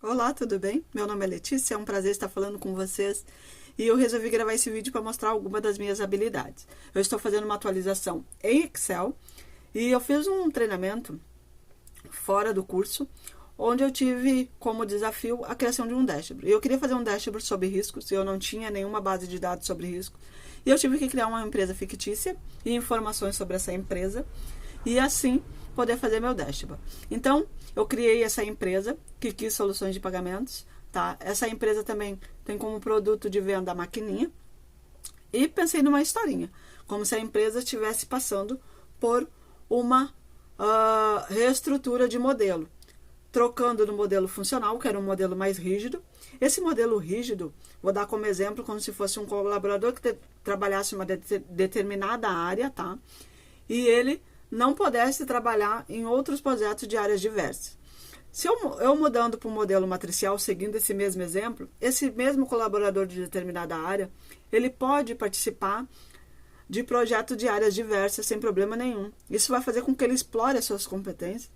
Olá, tudo bem? Meu nome é Letícia, é um prazer estar falando com vocês e eu resolvi gravar esse vídeo para mostrar algumas das minhas habilidades. Eu estou fazendo uma atualização em Excel e eu fiz um treinamento fora do curso, onde eu tive como desafio a criação de um dashboard. Eu queria fazer um dashboard sobre riscos e eu não tinha nenhuma base de dados sobre risco. E eu tive que criar uma empresa fictícia e informações sobre essa empresa e assim poder fazer meu dashboard. Então, eu criei essa empresa, Kiki Soluções de Pagamentos, tá? Essa empresa também tem como produto de venda a maquininha. E pensei numa historinha, como se a empresa estivesse passando por uma reestrutura de modelo, trocando do modelo funcional, que era um modelo mais rígido. Esse modelo rígido, vou dar como exemplo, como se fosse um colaborador que trabalhasse em uma determinada área, tá? E ele não pudesse trabalhar em outros projetos de áreas diversas. Se eu mudando para um modelo matricial, seguindo esse mesmo exemplo, esse mesmo colaborador de determinada área, ele pode participar de projetos de áreas diversas sem problema nenhum. Isso vai fazer com que ele explore as suas competências,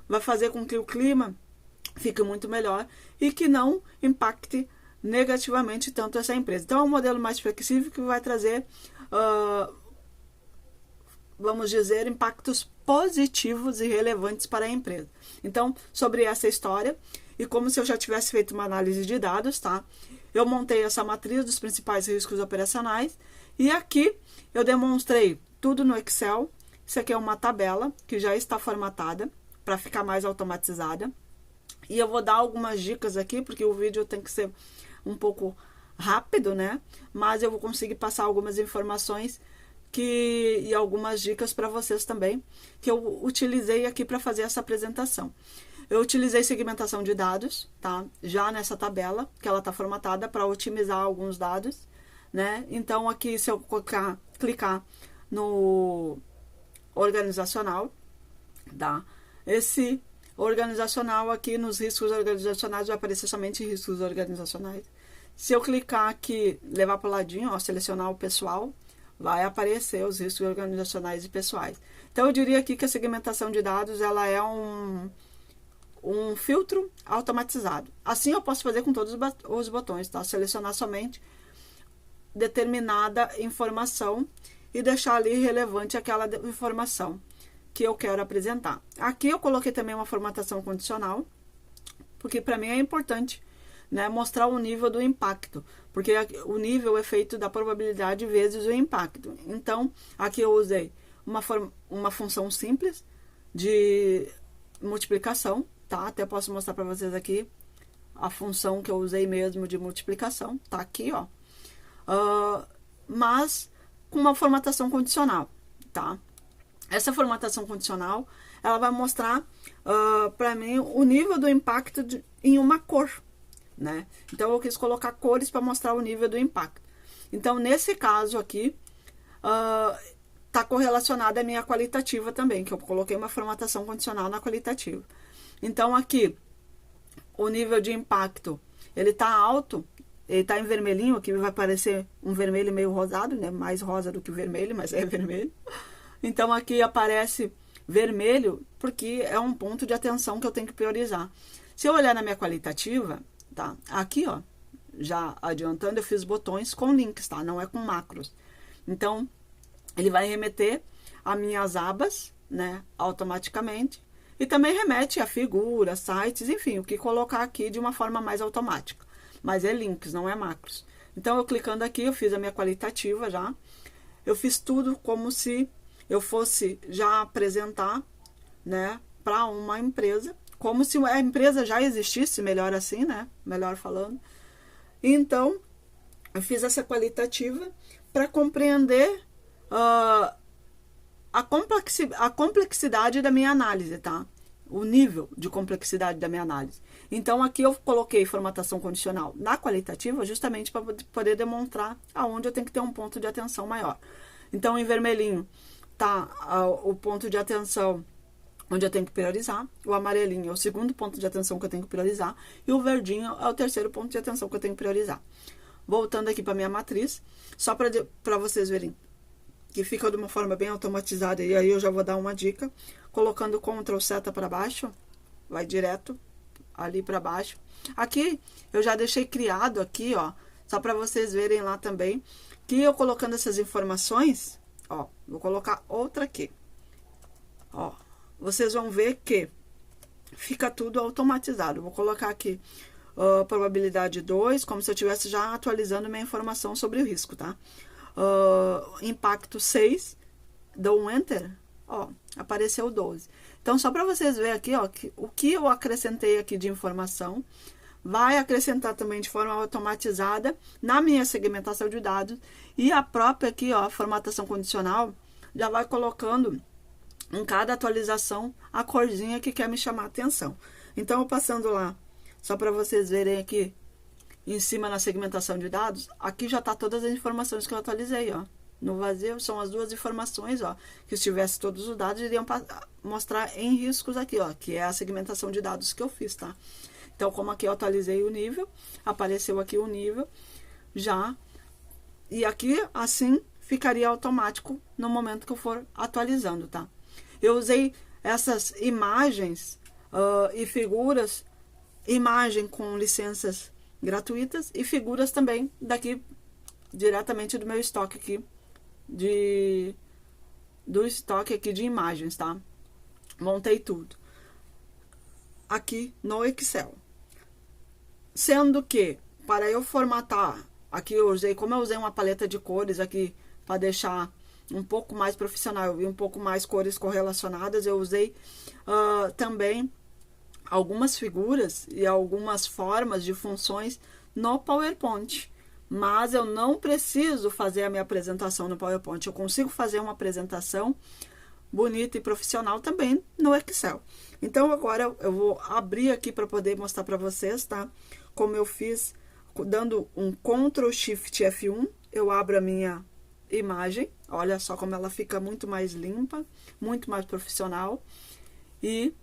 vai fazer com que o clima fique muito melhor e que não impacte negativamente tanto essa empresa. Então, é um modelo mais flexível que vai trazer vamos dizer, impactos positivos e relevantes para a empresa. Então, sobre essa história, e como se eu já tivesse feito uma análise de dados, tá? Eu montei essa matriz dos principais riscos operacionais e aqui eu demonstrei tudo no Excel. Isso aqui é uma tabela que já está formatada para ficar mais automatizada. E eu vou dar algumas dicas aqui, porque o vídeo tem que ser um pouco rápido, né? Mas eu vou conseguir passar algumas informações e algumas dicas para vocês também, que eu utilizei aqui para fazer essa apresentação. Eu utilizei segmentação de dados, tá? Já nessa tabela, que ela está formatada para otimizar alguns dados, né? Então, aqui, se eu clicar no organizacional, tá? Esse organizacional aqui, nos riscos organizacionais, vai aparecer somente riscos organizacionais. Se eu clicar aqui, levar para o ladinho, ó, selecionar o pessoal, vai aparecer os riscos organizacionais e pessoais. Então, eu diria aqui que a segmentação de dados ela é um filtro automatizado. Assim, eu posso fazer com todos os botões, tá? Selecionar somente determinada informação e deixar ali relevante aquela informação que eu quero apresentar. Aqui eu coloquei também uma formatação condicional, porque para mim é importante, né, mostrar o nível do impacto, porque o nível é feito da probabilidade vezes o impacto. Então, aqui eu usei uma função simples de multiplicação, tá? Até posso mostrar para vocês aqui a função que eu usei mesmo de multiplicação, tá aqui, ó. Mas com uma formatação condicional, tá? Essa formatação condicional, ela vai mostrar para mim o nível do impacto em uma cor, né? Então, eu quis colocar cores para mostrar o nível do impacto. Então, nesse caso aqui, está correlacionada a minha qualitativa também, que eu coloquei uma formatação condicional na qualitativa. Então, aqui, o nível de impacto, ele está alto, ele está em vermelhinho, aqui vai aparecer um vermelho meio rosado, né? Mais rosa do que vermelho, mas é vermelho. Então, aqui aparece vermelho, porque é um ponto de atenção que eu tenho que priorizar. Se eu olhar na minha qualitativa, tá? Aqui, ó, já adiantando, eu fiz botões com links, tá? Não é com macros. Então, ele vai remeter a minhas abas, né? Automaticamente. E também remete a figuras, sites, enfim, o que colocar aqui de uma forma mais automática. Mas é links, não é macros. Então, eu clicando aqui, eu fiz a minha qualitativa já. Eu fiz tudo como se eu fosse já apresentar, né? Para uma empresa. Como se a empresa já existisse, melhor assim, né? Melhor falando. Então, eu fiz essa qualitativa para compreender a complexidade da minha análise, tá? O nível de complexidade da minha análise. Então, aqui eu coloquei formatação condicional na qualitativa justamente para poder demonstrar aonde eu tenho que ter um ponto de atenção maior. Então, em vermelhinho tá o ponto de atenção onde eu tenho que priorizar, o amarelinho é o segundo ponto de atenção que eu tenho que priorizar, e o verdinho é o terceiro ponto de atenção que eu tenho que priorizar. Voltando aqui para minha matriz, só para vocês verem que fica de uma forma bem automatizada, e aí eu já vou dar uma dica, colocando Ctrl seta para baixo, vai direto ali para baixo. Aqui eu já deixei criado aqui, ó, só para vocês verem lá também, que eu colocando essas informações, ó, vou colocar outra aqui. Ó, vocês vão ver que fica tudo automatizado. Vou colocar aqui probabilidade 2, como se eu estivesse já atualizando minha informação sobre o risco, tá? Impacto 6, dou um Enter, ó, apareceu 12. Então, só para vocês verem aqui, ó, o que eu acrescentei aqui de informação, vai acrescentar também de forma automatizada na minha segmentação de dados, e a própria aqui, ó, formatação condicional, já vai colocando em cada atualização a corzinha que quer me chamar a atenção. Então, eu passando lá, só para vocês verem aqui, em cima na segmentação de dados, aqui já está todas as informações que eu atualizei, ó. No vazio são as duas informações, ó, que se tivesse todos os dados, iriam mostrar em riscos aqui, ó, que é a segmentação de dados que eu fiz, tá? Então, como aqui eu atualizei o nível, apareceu aqui o nível já, e aqui, assim, ficaria automático no momento que eu for atualizando, tá? Eu usei essas imagens e figuras, imagem com licenças gratuitas e figuras também daqui, diretamente do meu estoque aqui, do estoque aqui de imagens, tá? Montei tudo aqui no Excel. Sendo que, para eu formatar, aqui eu usei, como eu usei uma paleta de cores aqui, para deixar um pouco mais profissional e um pouco mais cores correlacionadas, eu usei também algumas figuras e algumas formas de funções no PowerPoint. Mas eu não preciso fazer a minha apresentação no PowerPoint. Eu consigo fazer uma apresentação bonita e profissional também no Excel. Então, agora eu vou abrir aqui para poder mostrar para vocês, tá? Como eu fiz, dando um Ctrl Shift F1, eu abro a minha imagem. Olha só como ela fica muito mais limpa, muito mais profissional e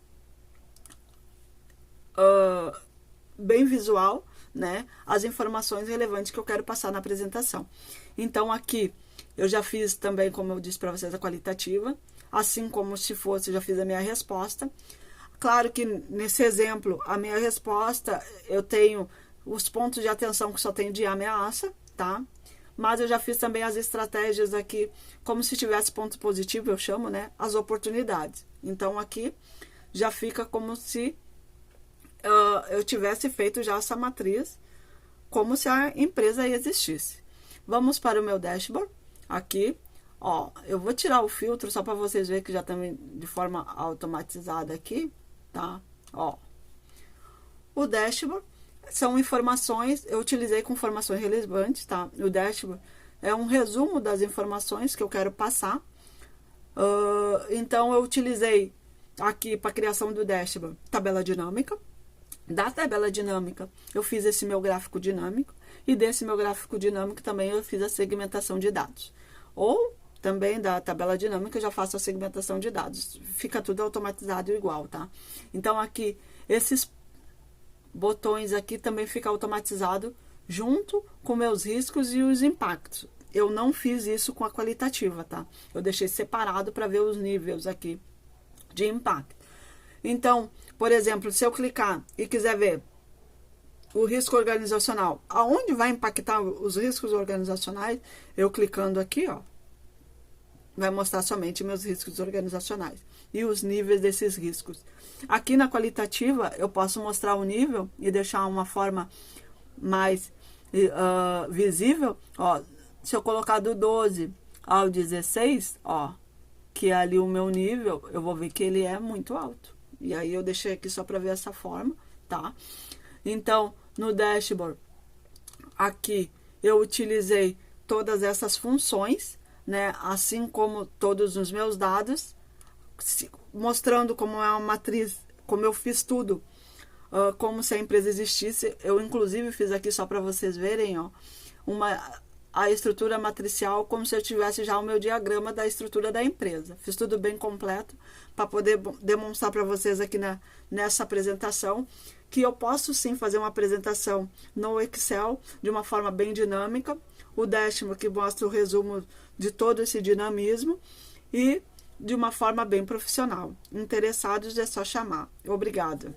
bem visual, né? As informações relevantes que eu quero passar na apresentação. Então, aqui eu já fiz também, como eu disse para vocês, a qualitativa, assim como se fosse, já fiz a minha resposta. Claro que nesse exemplo, a minha resposta, eu tenho os pontos de atenção que só tem de ameaça, tá? Mas eu já fiz também as estratégias aqui, como se tivesse ponto positivo, eu chamo, né? As oportunidades. Então, aqui já fica como se eu tivesse feito já essa matriz, como se a empresa existisse. Vamos para o meu dashboard. Aqui, ó, eu vou tirar o filtro só para vocês verem que já também de forma automatizada aqui, tá? Ó, o dashboard são informações, eu utilizei com informações relevantes, tá? O dashboard é um resumo das informações que eu quero passar. Então, eu utilizei aqui para a criação do dashboard tabela dinâmica. Da tabela dinâmica, eu fiz esse meu gráfico dinâmico, e desse meu gráfico dinâmico também eu fiz a segmentação de dados. Ou também da tabela dinâmica eu já faço a segmentação de dados. Fica tudo automatizado igual, tá? Então, aqui, esses botões aqui também fica automatizado junto com meus riscos e os impactos. Eu não fiz isso com a qualitativa, tá? Eu deixei separado para ver os níveis aqui de impacto. Então, por exemplo, se eu clicar e quiser ver o risco organizacional, aonde vai impactar os riscos organizacionais, eu clicando aqui, ó, vai mostrar somente meus riscos organizacionais e os níveis desses riscos. Aqui na qualitativa, eu posso mostrar o nível e deixar uma forma mais visível, ó, se eu colocar do 12 ao 16, ó, que é ali o meu nível, eu vou ver que ele é muito alto. E aí eu deixei aqui só para ver essa forma, tá? Então, no dashboard, aqui eu utilizei todas essas funções, né? Assim como todos os meus dados, mostrando como é uma matriz, como eu fiz tudo, como se a empresa existisse. Eu, inclusive, fiz aqui só para vocês verem, ó, a estrutura matricial, como se eu tivesse já o meu diagrama da estrutura da empresa. Fiz tudo bem completo para poder demonstrar para vocês aqui nessa apresentação que eu posso sim fazer uma apresentação no Excel de uma forma bem dinâmica. O dashboard que mostra o resumo de todo esse dinamismo e de uma forma bem profissional. Interessados é só chamar. Obrigada.